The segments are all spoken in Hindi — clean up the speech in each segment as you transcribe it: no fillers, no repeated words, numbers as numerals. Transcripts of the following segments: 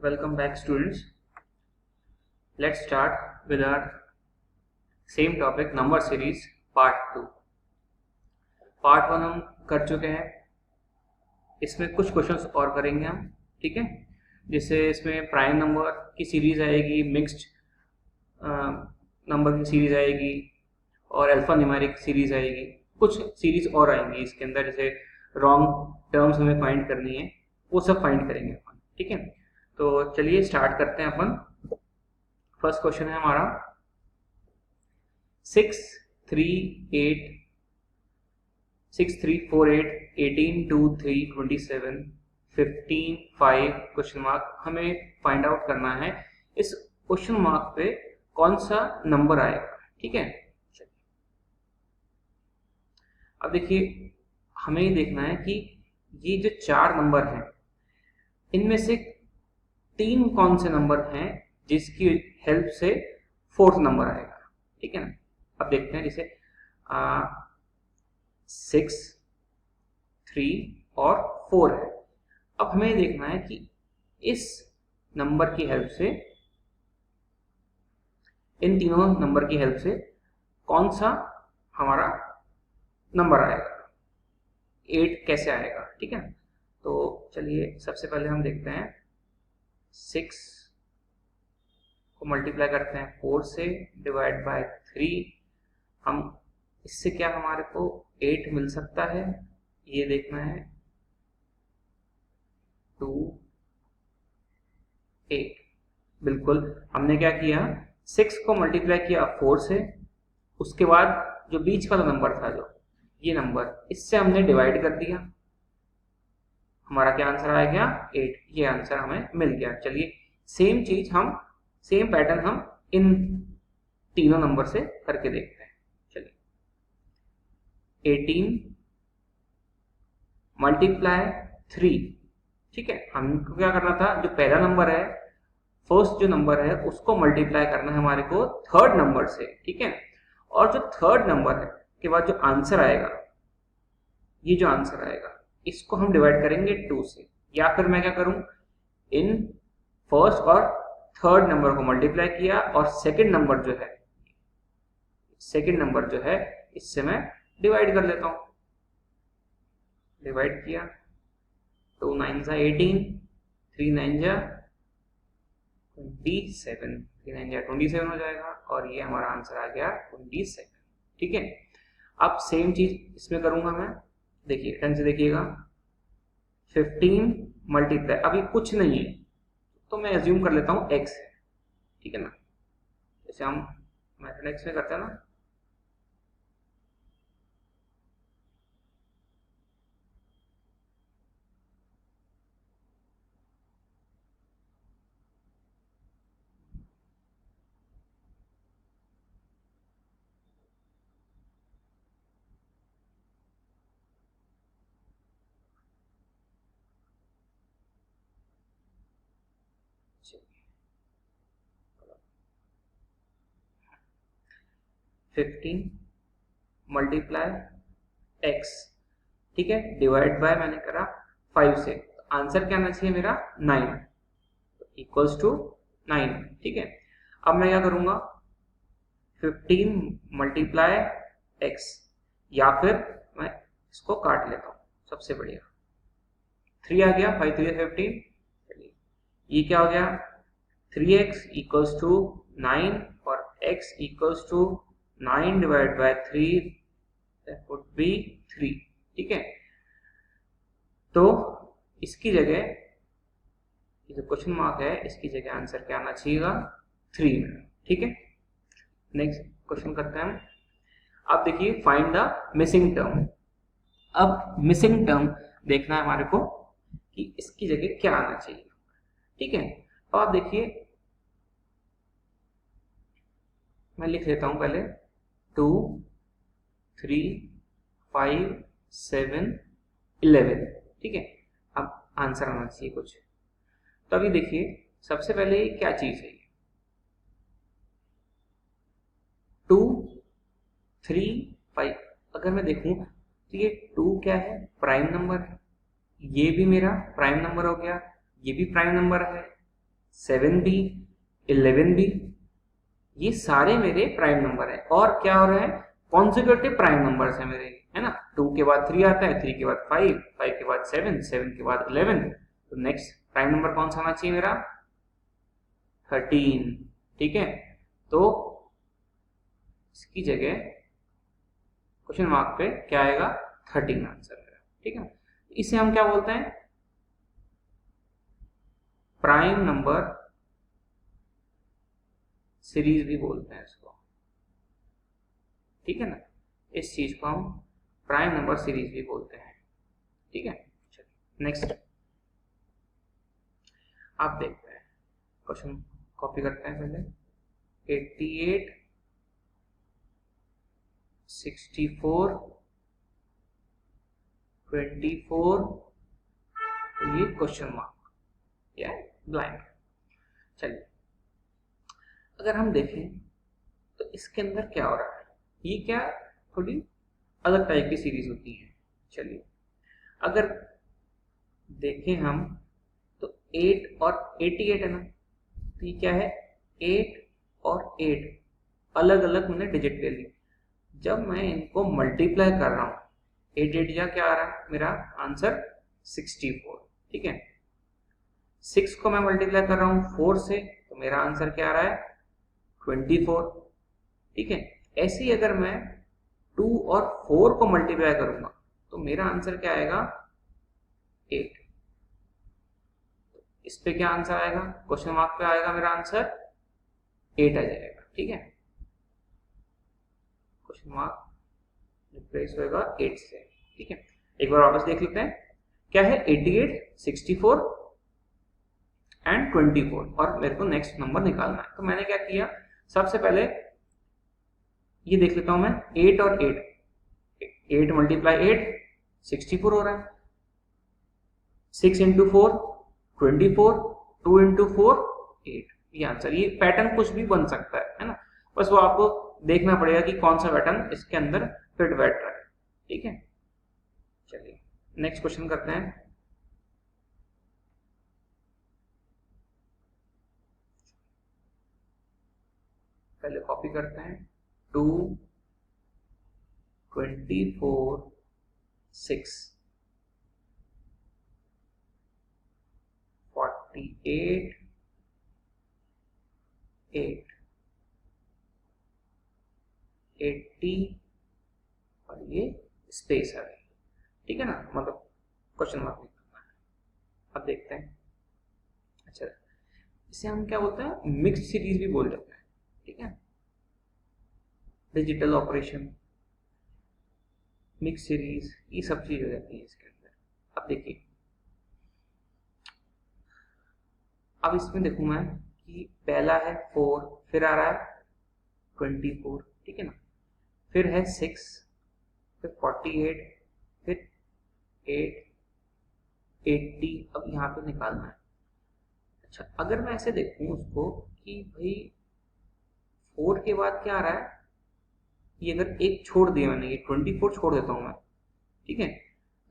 Welcome back, students. Let's start with our same topic, number series part 2. Part 1 हम कर चुके हैं, इसमें कुछ क्वेश्चंस और करेंगे हम, ठीक है। जैसे इसमें प्राइम नंबर की सीरीज आएगी, मिक्स्ड नंबर की सीरीज आएगी और अल्फा न्यूमेरिक सीरीज आएगी, कुछ सीरीज और आएंगी इसके अंदर। जैसे रॉन्ग टर्म्स हमें फाइंड करनी है, वो सब फाइंड करेंगे अपन, ठीक है। तो चलिए स्टार्ट करते हैं अपन। फर्स्ट क्वेश्चन है हमारा 6 3 4 8 18 2 3 27 15 5 क्वेश्चन मार्क। हमें फाइंड आउट करना है इस क्वेश्चन मार्क पे कौन सा नंबर आएगा, ठीक है। अब देखिए, हमें ये देखना है कि ये जो 4 नंबर हैं, इनमें से 3 कौन से नंबर हैं जिसकी हेल्प से 4th नंबर आएगा, ठीक है ना। अब देखते हैं, जैसे 6 3 और 4 है। अब हमें देखना है कि इस नंबर की हेल्प से, इन तीनों नंबर की हेल्प से कौन सा हमारा नंबर आएगा, 8 कैसे आएगा, ठीक है। तो चलिए सबसे पहले हम देखते हैं, 6 को मल्टीप्लाई करते हैं 4 से, डिवाइड बाय 3। हम इससे क्या हमारे को 8 मिल सकता है, ये देखना है। 2 8, बिल्कुल। हमने क्या किया, 6 को मल्टीप्लाई किया 4 से, उसके बाद जो बीच का नंबर था, जो ये नंबर, इससे हमने डिवाइड कर दिया। हमारा क्या आंसर आ गया, 8। ये आंसर हमें मिल गया। चलिए सेम चीज हम, सेम पैटर्न हम इन तीनों नंबर से करके देखते हैं। चलिए 18 मल्टीप्लाई 3, ठीक है। हमको क्या करना था, जो पहला नंबर है, फर्स्ट जो नंबर है, उसको मल्टीप्लाई करना है हमारे को 3rd नंबर से, ठीक है। और जो 3rd नंबर है के बाद जो आंसर आएगा, ये जो आंसर आएगा, इसको हम डिवाइड करेंगे 2 से। या फिर मैं क्या करूं, इन फर्स्ट और 3rd नंबर को मल्टीप्लाई किया और सेकंड नंबर जो है, इससे मैं डिवाइड कर लेता हूं। डिवाइड किया, 2 9 जा 18, 3 9 जा 27, 3 9 जा 27 हो जाएगा, और ये हमारा आंसर आ गया 27, ठीक है। अब सेम चीज इसमें करूंगा मैं, देखिए ढंग से देखिएगा। 15 मल्टीप्लाई, अभी कुछ नहीं है तो मैं एज्यूम कर लेता हूं x है, ठीक है ना। जैसे हम मैथमेटिक्स में करते हैं ना, फिफ्टीन मल्टीप्लाई x, ठीक है, डिवाइड बाय मैंने करा 5 से। आंसर क्या आना चाहिए मेरा, 9, इक्वल्स टू 9, ठीक है। अब मैं क्या करूंगा, 15 मल्टीप्लाई x, या फिर मैं इसको काट लेता हूं, सबसे बढ़िया। 3 आ गया, 5 3 15, ये क्या हो गया, 3x इक्वल्स टू 9 और x equals to 9 divide by 3, that would be 3, ठीक है। तो इसकी जगह, ये जो क्वेश्चन मार्क है, इसकी जगह आंसर क्या आना चाहिएगा, 3, ठीक है। नेक्स्ट क्वेश्चन करते हैं हम। अब देखिए, फाइंड द मिसिंग टर्म। अब मिसिंग टर्म देखना है हमारे को कि इसकी जगह क्या आना चाहिए, ठीक है। तो आप देखिए, मैं लिख लेता हूं पहले, 2 3 5 7 11, ठीक है। अब आंसर आना चाहिए कुछ। तो अभी देखिए, सबसे पहले क्या चीज है, 2 3 5। अगर मैं देखूं तो ये 2 क्या है, प्राइम नंबर है, ये भी मेरा प्राइम नंबर हो गया, ये भी प्राइम नंबर है, 7 भी, 11 भी, ये सारे मेरे प्राइम नंबर है। और क्या हो रहा है, कॉन्जिक्यूटिव प्राइम नंबर्स है मेरे, है ना। 2 के बाद 3 आता है, 3 के बाद 5, 5 के बाद 7, 7 के बाद 11। तो नेक्स्ट प्राइम नंबर कौन सा आना चाहिए मेरा, 13। ठीक है, तो इसकी जगह क्वेश्चन मार्क पे क्या आएगा, 13 आंसर मेरा। ठीक है, इसे हम क्या बोलते हैं, प्राइम नंबर सीरीज भी बोलते हैं इसको। ठीक है ना, इस चीज को हम प्राइम नंबर सीरीज भी बोलते हैं। ठीक है, चलिए नेक्स्ट आप देखते हैं, क्वेश्चन कॉपी करते हैं पहले। 88, 64, 24, ये क्वेश्चन मार्क या ब्लाइंड। चलिए अगर हम देखें तो इसके अंदर क्या हो रहा है, ये क्या थोड़ी अलग टाइप की सीरीज होती है। चलिए अगर देखें हम तो 8 और 88 है ना, तो ये क्या है, 8 और 8 अलग अलग मैंने डिजिट ले ली। जब मैं इनको मल्टीप्लाई कर रहा हूं, 8 8 या क्या आ रहा है मेरा आंसर 64। ठीक है, 6 को मैं मल्टीप्लाई कर रहा हूं 4 से, तो मेरा आंसर क्या आ रहा है 24। ठीक है, ऐसे ही अगर मैं 2 और 4 को मल्टीप्लाई करूंगा तो मेरा आंसर क्या आएगा 8। इस पे क्या आंसर आएगा, क्वेश्चन मार्क पे आएगा मेरा आंसर 8 आ जाएगा। ठीक है, क्वेश्चन मार्क रिप्लेस होगा 8 से। ठीक है, एक बार वापस देख लेते हैं, क्या है 88, 64 एंड 24, और मेरे को नेक्स्ट नंबर निकालना है। तो मैंने क्या किया, सबसे पहले ये देख लेता हूं मैं, 8 और 8, 8 मल्टीप्लाई 8 64 हो रहा है, 6 इंटू 4 24, 2 इंटू 4 8, ये आंसर। ये पैटर्न कुछ भी बन सकता है ना, बस वो आपको देखना पड़ेगा कि कौन सा पैटर्न इसके अंदर फिट बैठ रहा है। ठीक है, चलिए नेक्स्ट क्वेश्चन करते हैं। पहले कॉपी करते हैं, 2, 24, 6, 48, 8, 80 और ये स्पेस है। ठीक है ना, मतलब क्वेश्चन मार्क निकालना है। अब देखते हैं, अच्छा इसे हम क्या बोलते हैं, मिक्स्ड सीरीज भी बोल देते हैं। ठीक है, डिजिटल ऑपरेशन, मिक्स सीरीज, ये सब चीज हो जाती है इसके अंदर। अब देखिए, अब इसमें देखूं मैं कि पहला है 4, फिर आ रहा है 24, ठीक है ना, फिर है 6, फिर 48, फिर 8, 80। अब यहाँ पे निकालना है। अच्छा अगर मैं ऐसे देखूं उसको कि भाई 4 के बाद क्या आ रहा है, ये अगर एक छोड़ दिया मैंने, ये 24 छोड़ देता हूं मैं। ठीक है,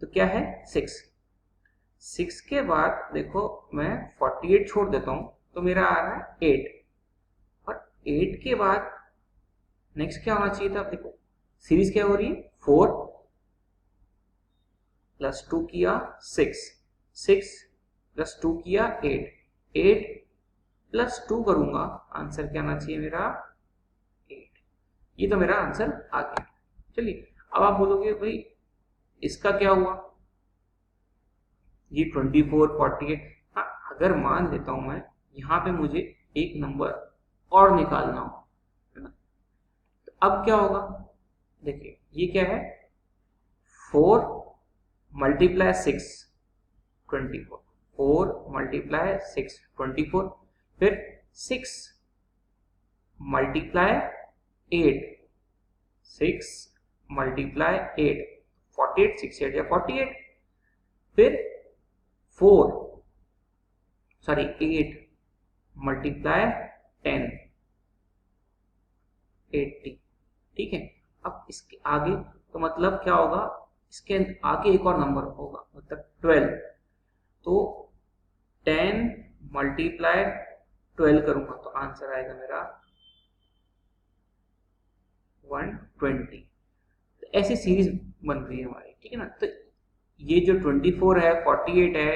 तो क्या है 6 के बाद देखो मैं 48 छोड़ देता हूं, तो मेरा आ रहा है 8, और 8 के बाद नेक्स्ट क्या होना चाहिए था, देखो सीरीज क्या हो रही है, 4 प्लस 2 किया 6, 6 प्लस 2 किया 8, 8 प्लस 2 करूंगा, आंसर क्या आना चाहिए मेरा 8। ये तो मेरा आंसर आ गया। चलिए अब आप बोलोगे भाई इसका क्या हुआ, ये 24, 48। हाँ, अगर मान लेता हूं मैं यहाँ पे मुझे एक नंबर और निकालना हो, है ना, तो अब क्या होगा, देखिए ये क्या है, 4 मल्टीप्लाई 6 24, 4 मल्टीप्लाई 6 24, फिर 6 मल्टीप्लाई 8, 6 मल्टीप्लाई 8, 48, 6 8 या 48, फिर 8 मल्टीप्लाई 10, 80। ठीक है, अब इसके आगे तो मतलब क्या होगा, इसके आगे एक और नंबर होगा, मतलब 12। तो 10 मल्टीप्लाई 12 करूंगा तो आंसर आएगा मेरा 120। तो ऐसी सीरीज बन रही है हमारी, ठीक है ना। तो ये जो 24 है, 48 है,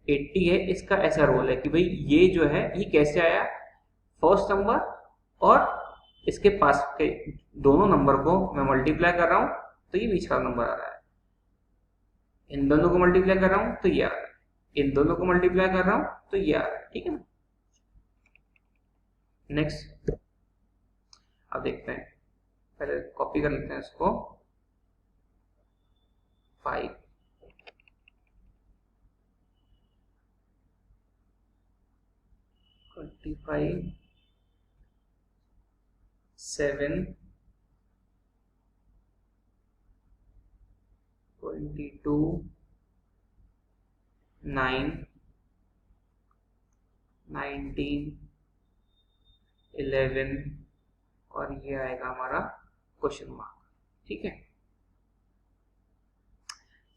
80 है, इसका ऐसा रोल है कि भाई ये जो है ये कैसे आया, फर्स्ट नंबर और इसके पास के दोनों नंबर को मैं मल्टीप्लाई कर रहा हूं तो ये बीच का नंबर आ रहा है, इन दोनों को मल्टीप्लाई कर रहा हूं तो ये आ रहा है, इन दोनों को मल्टीप्लाई कर रहा हूं तो ये आ रहा है, ठीक है ना। नेक्स्ट अब देखते हैं, पहले कॉपी कर लेते हैं इसको। 5 25 7 22 9 19 11 और ये आएगा हमारा क्वेश्चन मार्क, ठीक है।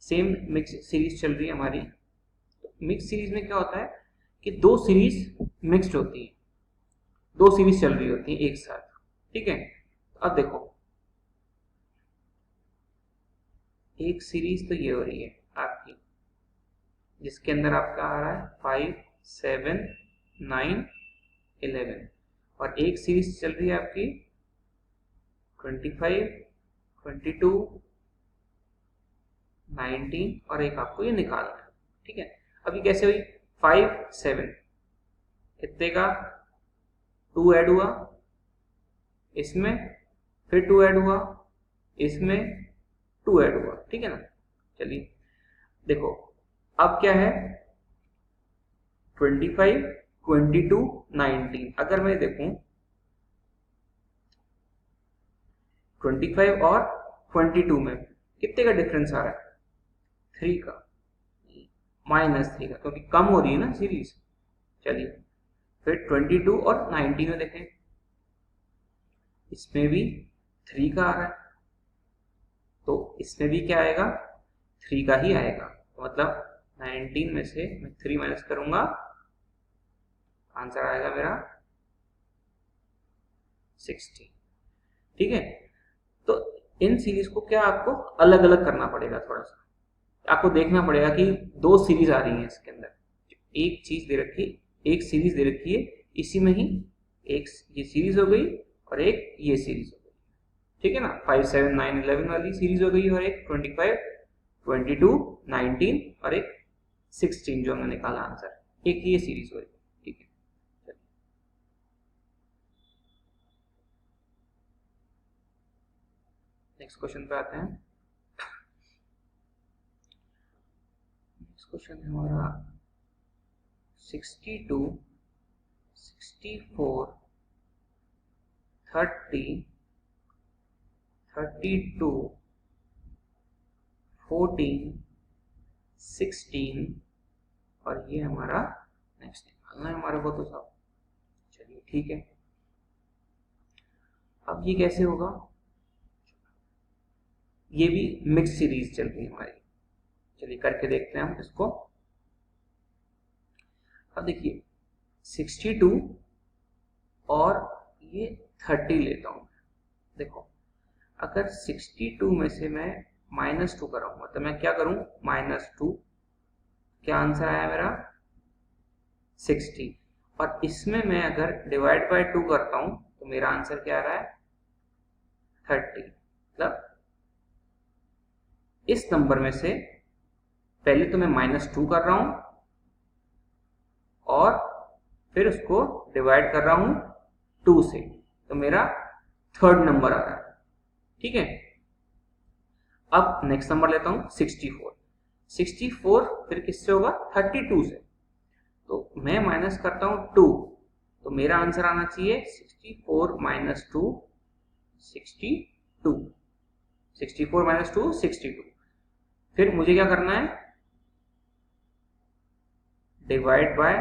सेम मिक्स सीरीज चल रही है हमारी। तो मिक्स सीरीज में क्या होता है कि दो सीरीज मिक्स्ड होती है, दो सीरीज चल रही होती है एक साथ, ठीक है। अब देखो एक सीरीज तो ये हो रही है आपकी, जिसके अंदर आपका आ रहा है 5 7 9 11 और एक सीरीज चल रही है आपकी 25 22 19 और एक आपको ये निकालना है, ठीक है। अभी कैसे हुई, 5 7 कितने का 2 ऐड हुआ इसमें, फिर 2 ऐड हुआ इसमें, 2 ऐड हुआ, ठीक है ना। चलिए देखो अब क्या है 25 22 19। अगर मैं देखूं 25 और 22 में कितने का डिफरेंस आ रहा है, 3 का, -3 का, क्योंकि कम हो रही है ना सीरीज। चलिए फिर 22 और 19 में देखें, इसमें भी 3 का आ रहा है तो इसमें भी क्या आएगा 3 का ही आएगा, मतलब 19 में से मैं 3 माइनस करूंगा, आंसर आएगा मेरा 60, ठीक है। तो इन सीरीज को क्या आपको अलग अलग करना पड़ेगा, थोड़ा सा आपको देखना पड़ेगा कि दो सीरीज आ रही है इसके अंदर, एक चीज दे रखी, एक सीरीज दे रखी है, इसी में ही एक ये सीरीज हो गई और एक ये सीरीज हो गई, ठीक है ना। 5 7 9 11 वाली सीरीज हो गई और एक 25 22 19 और एक 16 जो हमने निकाला आंसर, एक ये सीरीज हो गई, ठीक है। नेक्स्ट क्वेश्चन पे आते हैं। नेक्स्ट क्वेश्चन है हमारा 62 64 30 32 14 16 और ये हमारा नेक्स्ट निकालना है हमारे को तो सब। चलिए ठीक है, अब ये कैसे होगा, ये भी मिक्स सीरीज चल रही है हमारी। चलिए करके देखते हैं हम इसको। अब देखिए 62 और ये 30 लेता हूं। देखो अगर 62 में से मैं -2 कराऊंगा तो मैं क्या करूं, -2, क्या आंसर आया मेरा 60, और इसमें मैं अगर डिवाइड बाय 2 करता हूं तो मेरा आंसर क्या आ रहा है 30। मतलब इस नंबर में से पहले तो मैं -2 कर रहा हूं और फिर उसको डिवाइड कर रहा हूं 2 से, तो मेरा थर्ड नंबर आ रहा है, ठीक है। अब नेक्स्ट नंबर लेता हूं 64। 64 फिर किससे होगा 32 से, तो मैं माइनस करता हूं 2, तो मेरा आंसर आना चाहिए 64 - 2 62, 64 - 2 62। फिर मुझे क्या करना है, डिवाइड बाय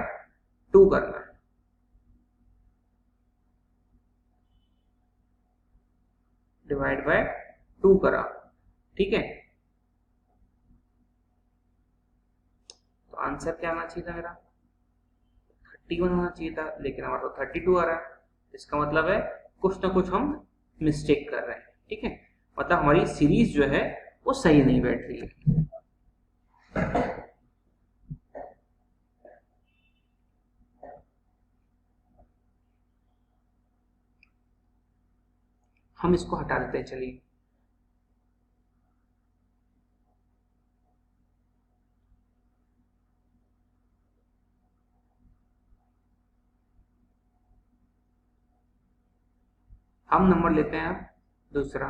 2 करना है, डिवाइड बाय 2 करा, ठीक है। तो आंसर क्या आना चाहिए था मेरा 31 होना चाहिए था, लेकिन हमारा तो 32 आ रहा है। इसका मतलब है कुछ ना कुछ हम मिस्टेक कर रहे हैं, ठीक है, मतलब हमारी सीरीज जो है वो सही नहीं बैठ रही है। हम इसको हटा देते हैं, चलिए। हम नंबर लेते हैं अब दूसरा।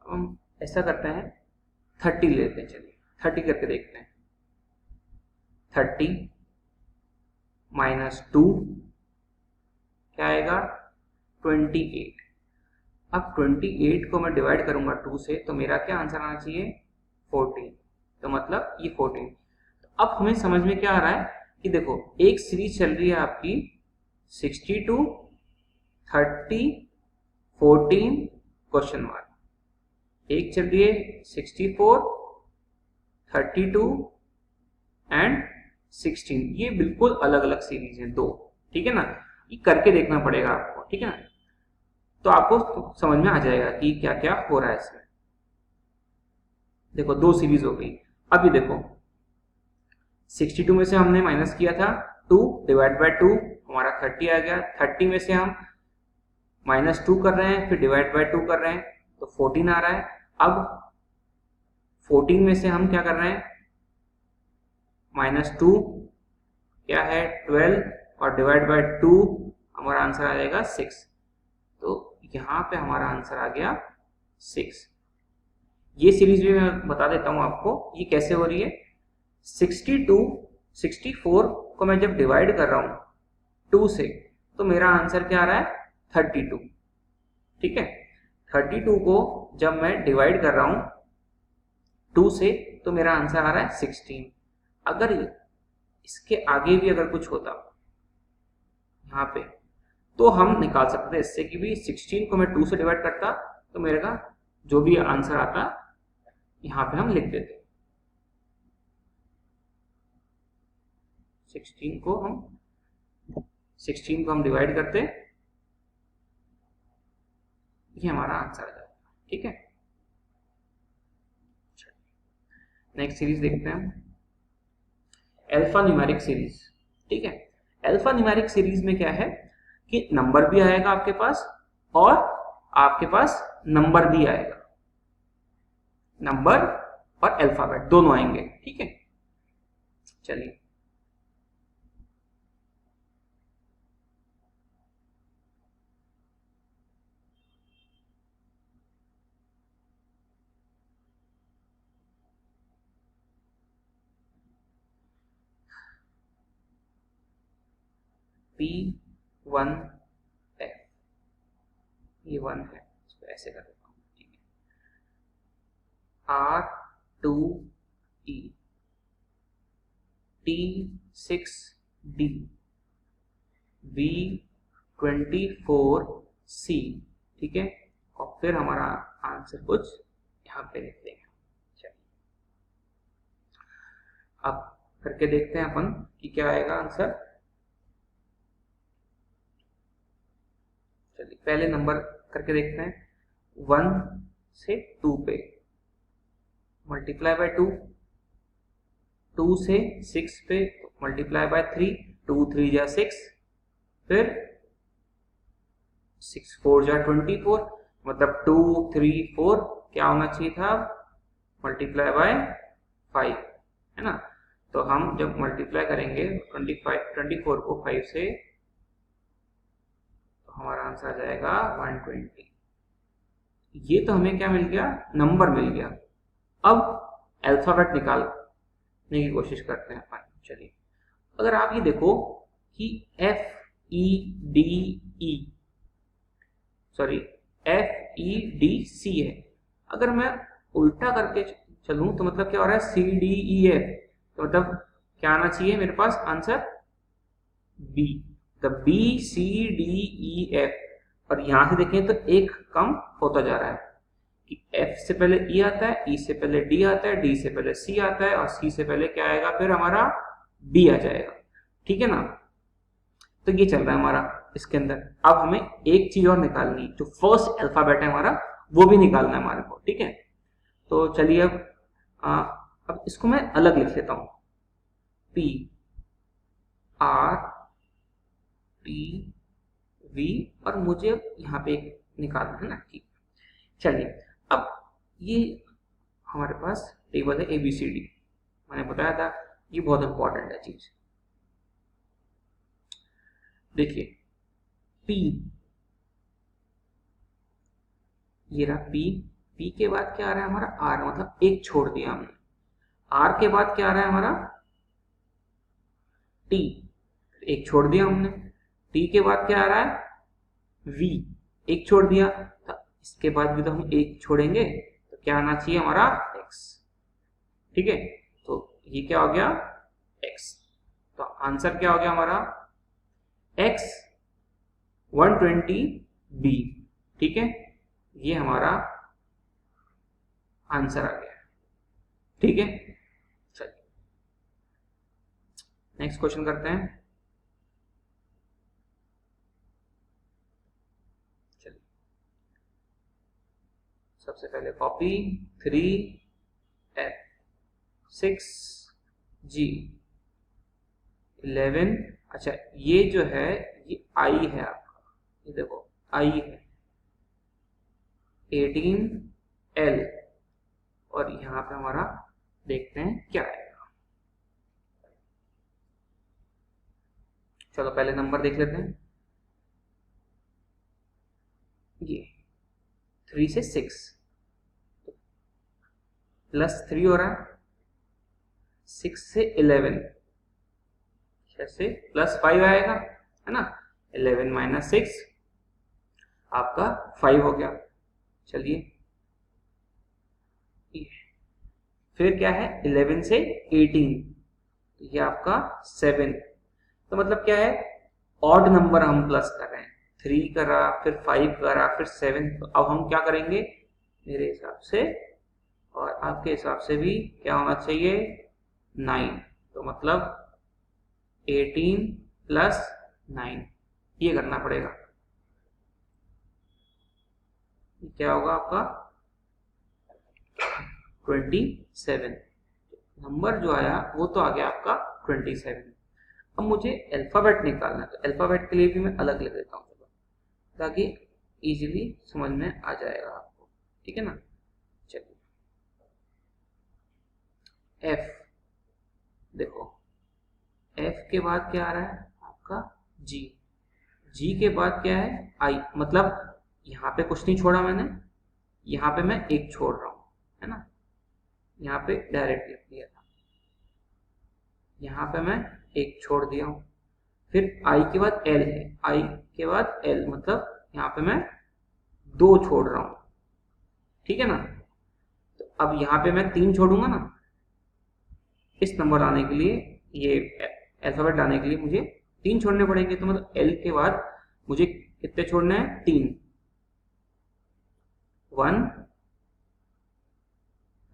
हम ऐसा करते हैं 30 लेते हैं, चलिए 30 करके देखते हैं। 30 -2 क्या आएगा 28। अब 28 को मैं डिवाइड करूंगा 2 से, तो मेरा क्या आंसर आना चाहिए 14, तो मतलब ये 14। तो अब हमें समझ में क्या आ रहा है कि देखो एक सीरीज चल रही है आपकी 62, 30, 14 क्वेश्चन मार्क, एक चल रही है 64, 32 एंड 16। ये बिल्कुल अलग अलग सीरीज है दो, ठीक है ना, ये करके देखना पड़ेगा आपको, ठीक है ना, तो आपको समझ में आ जाएगा कि क्या क्या हो रहा है इसमें। देखो दो सीरीज हो गई। अभी देखो 62 में से हमने माइनस किया था 2 डिवाइड बाय 2, हमारा 30 आ गया। 30 में से हम -2 कर रहे हैं, फिर डिवाइड बाय 2 कर रहे हैं, तो 14 आ रहा है। अब 14 में से हम क्या कर रहे हैं -2 क्या है 12, और डिवाइड बाय 2 हमारा आंसर आ जाएगा 6। तो यहाँ पे हमारा आंसर आ गया 6। ये सीरीज भी मैं बता देता हूँ आपको ये कैसे हो रही है। 62, 64 को मैं जब डिवाइड कर रहा हूँ 2 से, तो मेरा आंसर क्या आ रहा है 32, ठीक है। 32 को जब मैं डिवाइड कर रहा हूँ 2 से, तो मेरा आंसर आ रहा है 16। अगर इसके आगे भी अगर कुछ होता यहाँ पे, तो हम निकाल सकते थे इससे कि भी 16 को मैं 2 से डिवाइड करता, तो मेरे का जो भी आंसर आता यहाँ पे हम लिख देते। 16 को हम डिवाइड करते, ये हमारा आंसर आ जाएगा, ठीक है। नेक्स्ट सीरीज देखते हैं अल्फा न्यूमेरिक सीरीज, ठीक है। अल्फा न्यूमेरिक सीरीज में क्या है कि नंबर भी आएगा आपके पास और आपके पास नंबर भी आएगा, नंबर और अल्फाबेट दोनों आएंगे, ठीक है। चलिए P1F, ये 1 है, इसको ऐसे कर देता हूँ, ठीक है। R2E, T6D, V24C, ठीक है। और फिर हमारा आंसर कुछ यहाँ पे लिखते हैं। चलिए अब करके देखते हैं अपन कि क्या आएगा आंसर। चलिए पहले नंबर करके देखते हैं। 1 से 2 पे मल्टीप्लाई बाय 2, 2 से 6 पे मल्टीप्लाई बाय 3, 2 3 जा 6, फिर 6 4 जा 24, मतलब 2 3 4 क्या होना चाहिए था मल्टीप्लाई बाय 5, है ना। तो हम जब मल्टीप्लाई करेंगे 24 को 5 से, तो हमारा आंसर आ जाएगा 120। ये तो हमें क्या मिल गया, नंबर मिल गया। अब अल्फाबेट निकालने की कोशिश करते हैं अपन। चलिए अगर आप ये देखो कि FEDC है, अगर मैं उल्टा करके चलूं तो मतलब क्या हो रहा है CDEF, तो मतलब क्या आना चाहिए मेरे पास आंसर B, तो BCDEF। और यहां से देखें तो एक कम होता जा रहा है कि F से पहले E आता है, E से पहले D आता है, D से पहले C आता है और C से पहले क्या आएगा, फिर हमारा B आ जाएगा। ठीक है ना, तो ये चल रहा है हमारा इसके अंदर। अब हमें एक चीज और निकालनी है, जो फर्स्ट अल्फाबेट है हमारा वो भी निकालना है हमारे को। ठीक है, तो चलिए अब इसको मैं अलग लिख लेता हूं, P R T V, और मुझे यहाँ पे एक निकालना है ना। ठीक, चलिए अब ये हमारे पास टेबल है ABCD, मैंने बताया था ये बहुत इंपॉर्टेंट है चीज। देखिए P, ये रहा P के बाद क्या आ रहा है हमारा R, मतलब एक छोड़ दिया हमने। R के बाद क्या आ रहा है हमारा T, एक छोड़ दिया हमने। T के बाद क्या आ रहा है V, एक छोड़ दिया। तो इसके बाद भी तो हम एक छोड़ेंगे, तो क्या आना चाहिए हमारा X। ठीक है, तो ये क्या हो गया X, तो आंसर क्या हो गया हमारा X 120B। ठीक है, ये हमारा आंसर आ गया। ठीक है, चलिए नेक्स्ट क्वेश्चन करते हैं। चलिए सबसे पहले कॉपी 3F 6G 11। अच्छा, ये जो है ये I है आपका, ये देखो I है 18L, और यहाँ पे हमारा देखते हैं क्या आएगा। चलो पहले नंबर देख लेते हैं, ये 3 से 6 +3 हो रहा है, 6 से 11 से +5 आएगा, है ना। 11 - 6 आपका 5 हो गया। चलिए फिर क्या है 11 से 18, ये आपका 7। तो मतलब क्या है ऑड नंबर हम प्लस कर रहे हैं, 3 करा फिर 5 करा फिर 7। तो अब हम क्या करेंगे मेरे हिसाब से और आपके हिसाब से भी क्या होना चाहिए 9। तो मतलब 18 + 9 ये करना पड़ेगा। क्या होगा आपका 27। नंबर जो आया वो तो आ गया आपका 27। अब मुझे अल्फाबेट निकालना है, तो अल्फाबेट के लिए भी मैं अलग लिख देता हूँ ताकि इजीली समझ में आ जाएगा आपको। ठीक है ना, चलिए F, देखो F के बाद क्या आ रहा है आपका G, G के बाद क्या है I, मतलब यहाँ पे कुछ नहीं छोड़ा मैंने, यहाँ पे मैं एक छोड़ रहा हूँ, है ना। यहाँ पे डायरेक्ट लिख दिया था, यहाँ पे मैं एक छोड़ दिया हूँ। फिर I के बाद L है, I के बाद L, मतलब यहाँ पे मैं 2 छोड़ रहा हूँ। ठीक है ना, तो अब यहाँ पे मैं 3 छोड़ूंगा ना, इस नंबर आने के लिए, ये अल्फाबेट लाने के लिए मुझे 3 छोड़ने पड़ेंगे। तो मतलब L के बाद मुझे कितने छोड़ने हैं 3, 1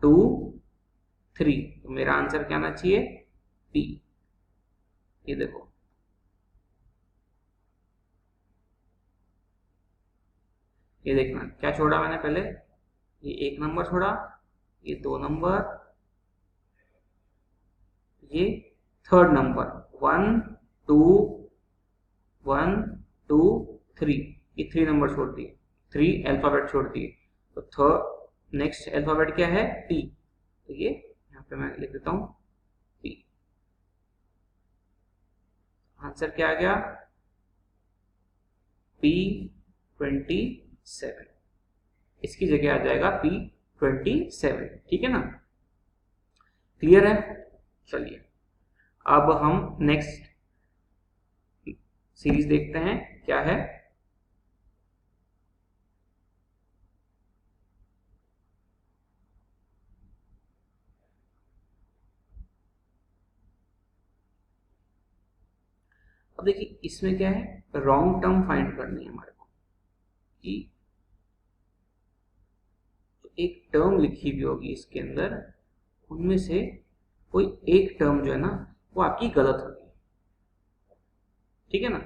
2 3। तो मेरा आंसर क्या आना चाहिए P। ये देखो ये देखना क्या छोड़ा मैंने पहले, ये 1 नंबर छोड़ा, ये 2 नंबर, ये 3rd नंबर 1 2 1 2 3, ये 3 नंबर छोड़ दिए, 3 अल्फाबेट छोड़ दिए। तो थर्ड नेक्स्ट अल्फाबेट क्या है T, तो ये यहाँ पे मैं लिख देता हूँ P। आंसर क्या आ गया P27, इसकी जगह आ जाएगा P27। ठीक है ना, क्लियर है। चलिए अब हम नेक्स्ट सीरीज देखते हैं क्या है। अब देखिए इसमें क्या है रॉन्ग टर्म फाइंड करनी है हमारे को। कि एक टर्म लिखी हुई होगी इसके अंदर, उनमें से कोई एक टर्म जो है ना वो आपकी गलत होगी, ठीक है ना।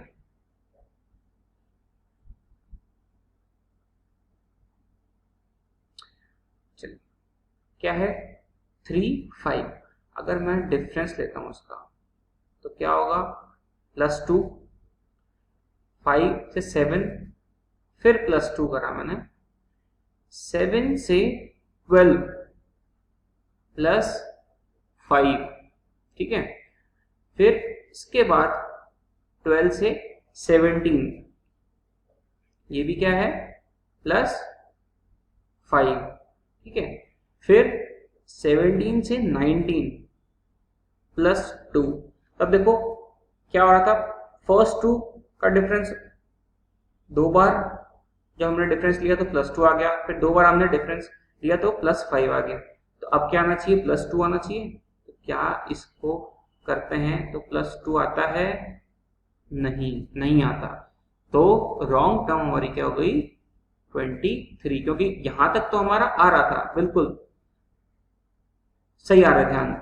चलिए क्या है 3 5, अगर मैं डिफरेंस लेता हूं उसका तो क्या होगा +2, 5 से 7 फिर +2 करा मैंने, 7 से 12 +5, ठीक है। फिर इसके बाद 12 से 17, ये भी क्या है +5, ठीक है। फिर 17 से 19 +2। अब देखो क्या हो रहा था, फर्स्ट 2 का डिफरेंस, 2 बार जब हमने डिफरेंस लिया तो +2 आ गया, फिर 2 बार हमने डिफरेंस लिया तो +5 आ गया। तो अब क्या आना चाहिए, +2 आना चाहिए। तो क्या इसको करते हैं तो +2 आता है, नहीं आता। तो रॉन्ग टर्म हमारी क्या हो गई 23, क्योंकि यहां तक तो हमारा आ रहा था, बिल्कुल सही आ रहा है ध्यान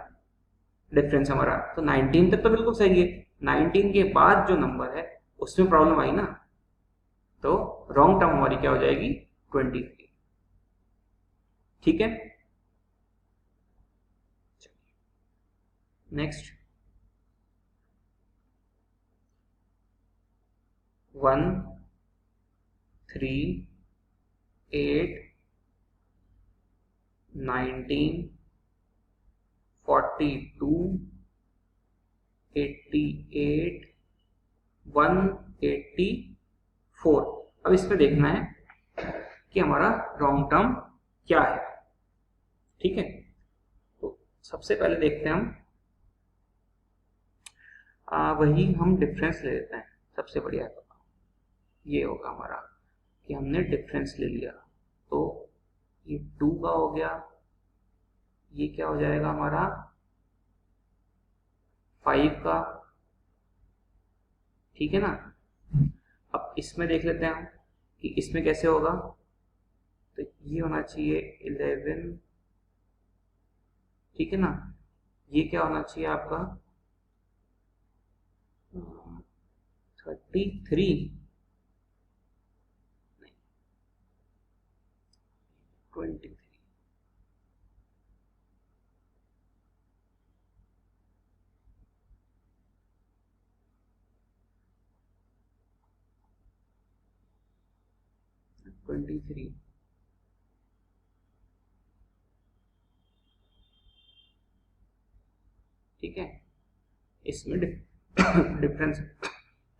डिफरेंस हमारा, तो 19 तक तो बिल्कुल सही है। 19 के बाद जो नंबर है उसमें प्रॉब्लम आई ना, तो रॉन्ग टर्म हमारी क्या हो जाएगी 23, ठीक है। नेक्स्ट 1 3 8 19 42 88 184। अब इसमें देखना है कि हमारा रॉन्ग टर्म क्या है, ठीक है। तो सबसे पहले देखते हैं हम वही हम डिफरेंस ले लेते हैं, सबसे बढ़िया ये होगा हमारा कि हमने डिफरेंस ले लिया, तो ये 2 का हो गया, ये क्या हो जाएगा हमारा 5 का, ठीक है ना। अब इसमें देख लेते हैं हम कि इसमें कैसे होगा, तो ये होना चाहिए 11, ठीक है ना। ये क्या होना चाहिए आपका 33, 23, ठीक है। इसमें डिफरेंस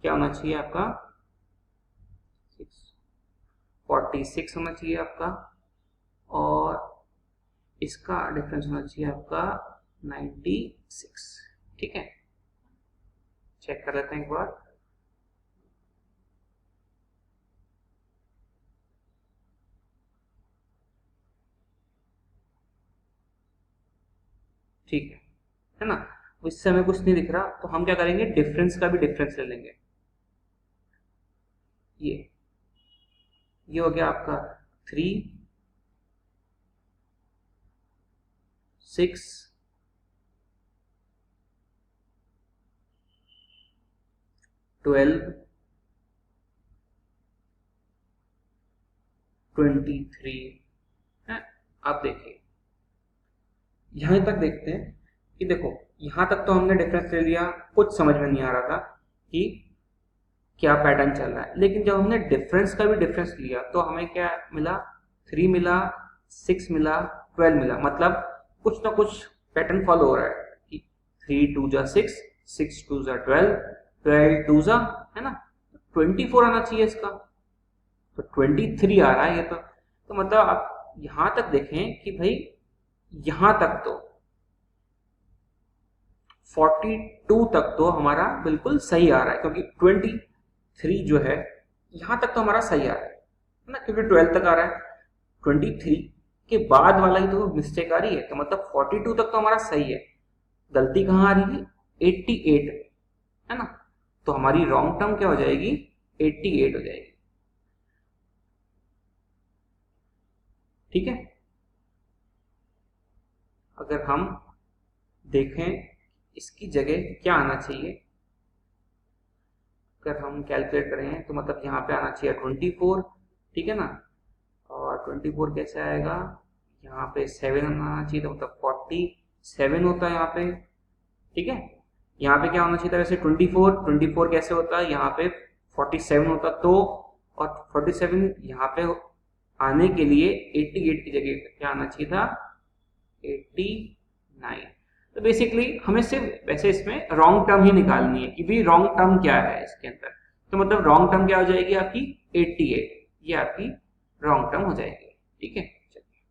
क्या होना चाहिए आपका 46 होना चाहिए आपका, और इसका डिफरेंस होना चाहिए आपका 96, ठीक है। चेक कर लेते हैं एक बार, ठीक है ना। इससे हमें कुछ नहीं दिख रहा, तो हम क्या करेंगे डिफरेंस का भी डिफरेंस ले लेंगे। ये हो गया आपका 3 6 12 23 है। आप देखिए यहां तक देखते हैं कि देखो यहां तक तो हमने डिफरेंस ले लिया, कुछ समझ में नहीं आ रहा था कि क्या पैटर्न चल रहा है, लेकिन जब हमने डिफरेंस का भी डिफरेंस लिया तो हमें क्या मिला 3 मिला, 6 मिला, 12 मिला, मतलब कुछ ना कुछ पैटर्न फॉलो हो रहा है कि 3 2 जा 6, 6 2 जा 12, 12 2 जा है ना 24 आना चाहिए इसका, तो 23 आ रहा है ये तो मतलब आप यहां तक देखें कि भाई यहां तक तो 42 तक तो हमारा बिल्कुल सही आ रहा है, क्योंकि 23 जो है यहां तक तो हमारा सही आ रहा है ना, क्योंकि 12 तक आ रहा है। 23 के बाद वाला ही तो मिस्टेक आ रही है, तो मतलब 42 तक तो हमारा सही है, गलती कहाँ आ रही है 88, है ना। तो हमारी रॉन्ग टर्म क्या हो जाएगी 88 हो जाएगी। ठीक है, अगर हम देखें इसकी जगह क्या आना चाहिए, अगर हम कैलकुलेट करें तो मतलब यहाँ पे आना चाहिए 24, ठीक है ना, और 24 कैसे आएगा, यहाँ पे 7 आना चाहिए, तो मतलब 47 होता है यहाँ पे, ठीक है। यहाँ पे क्या होना चाहिए था वैसे 24 कैसे होता है, यहाँ पे 47 होता, तो और 47 यहाँ पे आने के लिए 88 की जगह क्या आना चाहिए था 89। तो बेसिकली हमें सिर्फ वैसे इसमें रॉन्ग टर्म ही निकालनी है कि भाई रॉन्ग टर्म क्या है इसके अंदर, तो मतलब रॉन्ग टर्म क्या हो जाएगी आपकी 88, ये आपकी रॉन्ग टर्म हो जाएगी, ठीक है। चलिए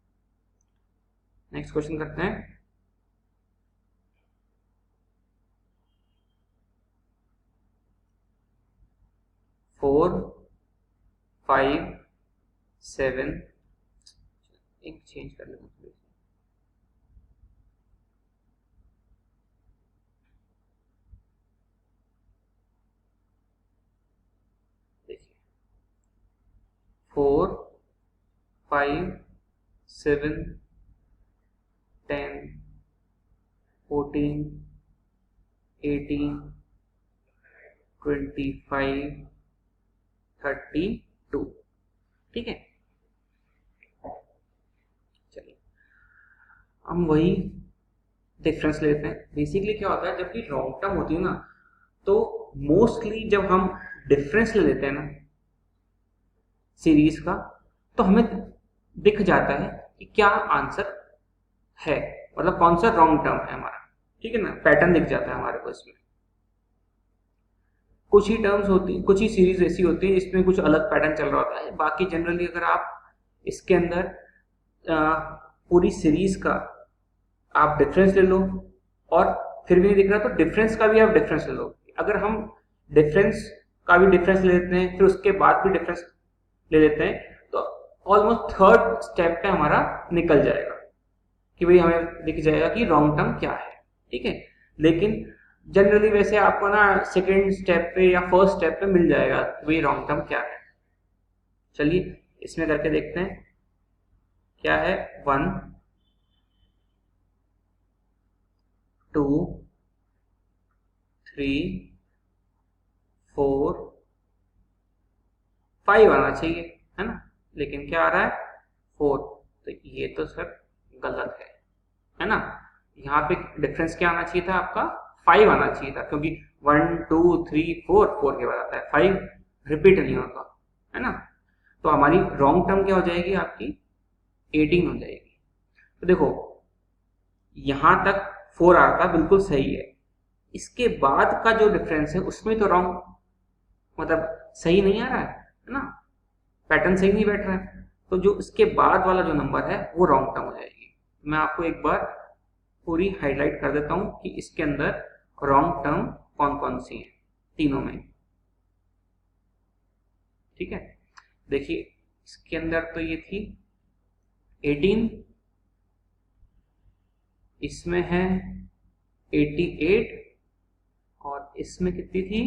नेक्स्ट क्वेश्चन करते हैं। फोर 5 7 एक चेंज कर लेते हैं, देखिए 4 5 7 10 14 18 25 32, ठीक है। चलिए हम वही डिफरेंस लेते हैं। बेसिकली क्या होता है जब भी लॉन्ग टर्म होती है ना, तो मोस्टली जब हम डिफरेंस ले लेते हैं ना सीरीज का, तो हमें दिख जाता है कि क्या आंसर है, मतलब कौन सा रॉन्ग टर्म है हमारा, ठीक है ना, पैटर्न दिख जाता है हमारे को इसमें। कुछ ही टर्म्स होती, कुछ ही सीरीज ऐसी होती है जिसमें कुछ अलग पैटर्न चल रहा होता है, बाकी जनरली अगर आप इसके अंदर पूरी सीरीज का आप डिफरेंस ले लो और फिर भी नहीं दिख रहा तो डिफरेंस का भी आप डिफरेंस ले लो। अगर हम डिफरेंस का भी डिफरेंस ले लेते हैं फिर उसके बाद भी डिफरेंस ले लेते हैं तो ऑलमोस्ट थर्ड स्टेप पे हमारा निकल जाएगा कि भाई हमें दिख जाएगा कि रॉन्ग टर्म क्या है, ठीक है। लेकिन जनरली वैसे आपको ना सेकेंड स्टेप पे या फर्स्ट स्टेप पे मिल जाएगा वही रॉन्ग टर्म क्या है। चलिए इसमें करके देखते हैं क्या है। 1 2 3 4 5 आना चाहिए, है ना, लेकिन क्या आ रहा है 4, तो ये तो सर गलत है ना। यहाँ पे डिफरेंस क्या आना चाहिए था आपका 5 आना चाहिए था, क्योंकि 1 2 3 4 4 के बाद आता है 5, रिपीट नहीं होता, है ना। तो हमारी रॉन्ग टर्म क्या हो जाएगी आपकी 18 हो जाएगी। तो देखो यहां तक 4 आ रहा था बिल्कुल सही है, इसके बाद का जो डिफरेंस है उसमें तो रॉन्ग, मतलब सही नहीं आ रहा है ना, पैटर्न सही नहीं बैठ रहा है, तो जो इसके बाद वाला जो नंबर है वो रॉन्ग टर्म हो जाएगी। मैं आपको एक बार पूरी हाईलाइट कर देता हूं कि इसके अंदर रॉन्ग टर्म कौन कौन सी है तीनों में, ठीक है। देखिए इसके अंदर तो ये थी 18, इसमें है 88 और इसमें कितनी थी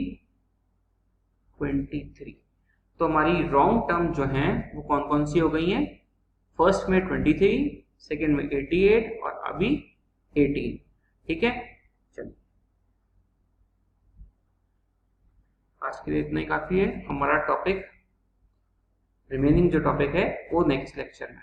23। तो हमारी रॉन्ग टर्म जो है वो कौन कौन सी हो गई हैं, फर्स्ट में 23, सेकेंड में 88 और अभी 18, ठीक है। चलिए आज के लिए इतना ही काफी है, हमारा टॉपिक रिमेनिंग जो टॉपिक है वो नेक्स्ट लेक्चर में।